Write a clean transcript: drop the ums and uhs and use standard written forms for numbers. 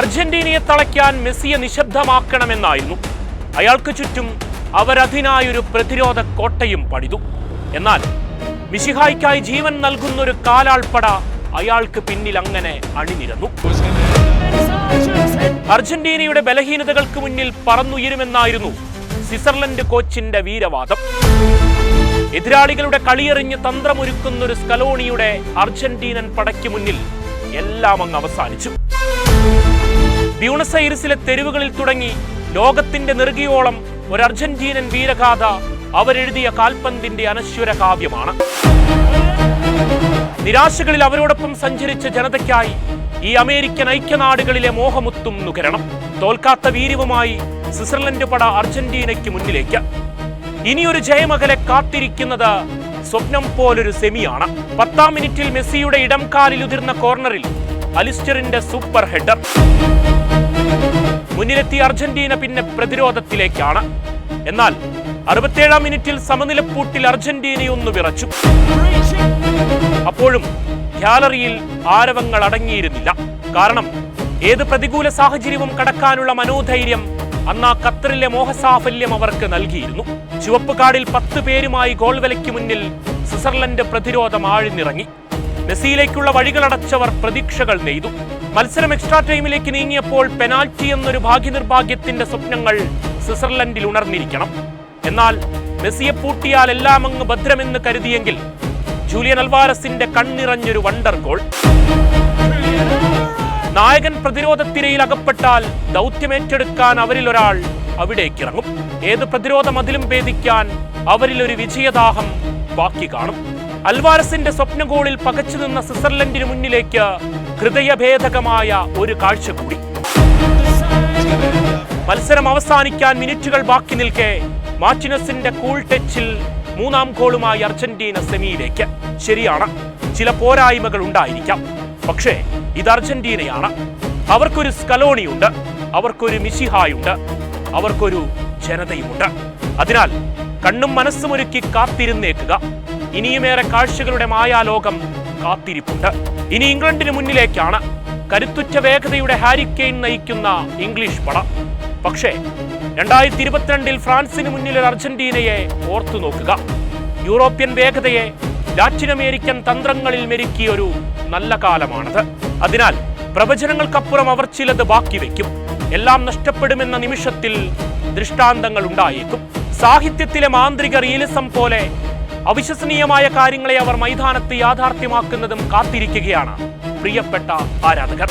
അർജന്റീനയെ തളയ്ക്കാൻ മെസ്സിയെ നിശബ്ദമാക്കണമെന്നായിരുന്നു. അയാൾക്ക് ചുറ്റും അവരതിനായൊരു പ്രതിരോധ കോട്ടയും പണിതു. എന്നാൽ മിശിഹായ്ക്കായി ജീവൻ നൽകുന്നൊരു കാലാൾപ്പട അയാൾക്ക് പിന്നിൽ അങ്ങനെ അണിനിരന്നു. അർജന്റീനയുടെ ബലഹീനതകൾക്ക് മുന്നിൽ പറന്നുയരുമെന്നായിരുന്നു സ്വിറ്റ്സർലൻഡ് കോച്ചിന്റെ വീരവാദം. എതിരാളികളുടെ കളിയെറിഞ്ഞ് തന്ത്രമൊരുക്കുന്നൊരു സ്കലോണിയുടെ അർജന്റീനൻ പടയ്ക്ക് മുന്നിൽ എല്ലാം അങ്ങ് അവസാനിച്ചു. ബ്യൂണസ് ഐറിസിലെ തെരുവുകളിൽ തുടങ്ങി ലോകത്തിന്റെ നെറുകയോളം ഒരു അർജന്റീനൻ വീരഗാഥ അവരെഴുതിയ കാൽപന്തിന്റെ അനശ്വര കാവ്യമാണ്. നിരാശകളിൽ അവരോടൊപ്പം സഞ്ചരിച്ച ജനതയ്ക്കായി ഈ അമേരിക്കൻ ഐക്യനാടുകളിലെ മോഹമുത്തും നുകരണം. തോൽക്കാത്ത വീര്യവുമായി സ്വിറ്റ്സർലൻഡ് പട അർജന്റീനയ്ക്ക് മുന്നിലേക്ക്. ഇനിയൊരു ജയമകലെ കാത്തിരിക്കുന്നത് സ്വപ്നം പോലൊരു സെമിയാണ്. 10-ാം മിനിറ്റിൽ മെസ്സിയുടെ ഇടംകാലിൽ ഉതിർന്ന കോർണറിൽ അലിസ്റ്ററിന്റെ സൂപ്പർ ഹെഡർ. മുന്നിലെത്തിയ അർജന്റീന പിന്നെ പ്രതിരോധത്തിലേക്കാണ്. എന്നാൽ 67-ാം മിനിറ്റിൽ സമനിലപ്പൂട്ടിൽ അർജന്റീനയൊന്നു വിറച്ചു. അപ്പോഴും ഗ്യാലറിയിൽ ആരവങ്ങൾ അടങ്ങിയിരുന്നില്ല. കാരണം ഏത് പ്രതികൂല സാഹചര്യവും കടക്കാനുള്ള മനോധൈര്യം അന്ന് ആ ഖത്തറിലെ മോഹസാഫല്യം അവർക്ക് നൽകിയിരുന്നു. ചുവപ്പ് കാർഡിൽ 10 പേരുമായി ഗോൾ വലയ്ക്ക് മുന്നിൽ സ്വിറ്റ്സർലൻഡ് പ്രതിരോധം ആഴ്ന്നിറങ്ങി. മെസ്സിയിലേക്കുള്ള വഴികളടച്ചവർ പ്രതീക്ഷകൾ നെയ്തു. മത്സരം എക്സ്ട്രാ ടൈമിലേക്ക് നീങ്ങിയപ്പോൾ പെനാൽറ്റി എന്നൊരു ഭാഗ്യനിർഭാഗ്യത്തിന്റെ സ്വപ്നങ്ങൾ സ്വിറ്റ്സർലൻഡിൽ ഉണർന്നിരിക്കണം. എന്നാൽ മെസ്സിയെ പൂട്ടിയാൽ എല്ലാം അങ്ങ് ഭദ്രമെന്ന് കരുതിയെങ്കിൽ ജൂലിയൻ അൽവാരസിന്റെ കണ്ണിറഞ്ഞൊരു വണ്ടർ ഗോൾ. നായകൻ പ്രതിരോധത്തിരയിൽ അകപ്പെട്ടാൽ ദൗത്യമേറ്റെടുക്കാൻ അവരിൽ ഒരാൾ അവിടേക്കിറങ്ങും. ഏത് പ്രതിരോധ മതിലും ഭേദിക്കാൻ അവരിൽ ഒരു വിജയദാഹം ബാക്കി കാണും. അൽവാരസിന്റെ സ്വപ്ന ഗോളിൽ പകച്ചു നിന്ന സ്വിറ്റ്സർലൻഡിന് മുന്നിലേക്ക് ഹൃദയഭേദകമായ ഒരു കാഴ്ച കൂടി. മത്സരം അവസാനിക്കാൻ മിനിറ്റുകൾ ബാക്കി നിൽക്കെ മാർട്ടിനസിന്റെ കൂൾ ടച്ചിൽ 3-ാം ഗോളുമായി അർജന്റീന സെമിയിലേക്ക്. ശരിയാണ്, ചില പോരായ്മകൾ ഉണ്ടായിരിക്കാം. പക്ഷേ ഇത് അർജന്റീനയാണ്. അവർക്കൊരു സ്കലോണിയുണ്ട്, അവർക്കൊരു മിശിഹായുണ്ട്, അവർക്കൊരു ജനതയുമുണ്ട്. അതിനാൽ കണ്ണും മനസ്സുമൊരുക്കി കാത്തിരുന്നേക്കുക. ഇനിയുമേറെ കാഴ്ചകളുടെ മായാലോകം കാത്തിരിപ്പുണ്ട്. ഇനി ഇംഗ്ലണ്ടിന് മുന്നിലേക്കാണ് കരുത്തുറ്റ വേഗതയുടെ ഹാരി കെയ്ൻ നയിക്കുന്ന ഇംഗ്ലീഷ് പട. പക്ഷേ 2022 ഫ്രാൻസിന് മുന്നിൽ ഒരു അർജന്റീനയെ ഓർത്തു നോക്കുക. യൂറോപ്യൻ വേഗതയെ ലാറ്റിൻ അമേരിക്കൻ തന്ത്രങ്ങളിൽ മെരുക്കിയൊരു നല്ല കാലമാണത്. അതിനാൽ പ്രവചനങ്ങൾക്കപ്പുറം അവർ ചിലത് ബാക്കി വയ്ക്കും. എല്ലാം നഷ്ടപ്പെടുമെന്ന നിമിഷത്തിൽ ദൃഷ്ടാന്തങ്ങൾ ഉണ്ടായേക്കും. സാഹിത്യത്തിലെ മാന്ത്രിക റിയലിസം പോലെ അവിശ്വസനീയമായ കാര്യങ്ങളെ അവർ മൈതാനത്ത് യാഥാർത്ഥ്യമാക്കുന്നതും കാത്തിരിക്കുകയാണ് പ്രിയപ്പെട്ട ആരാധകർ.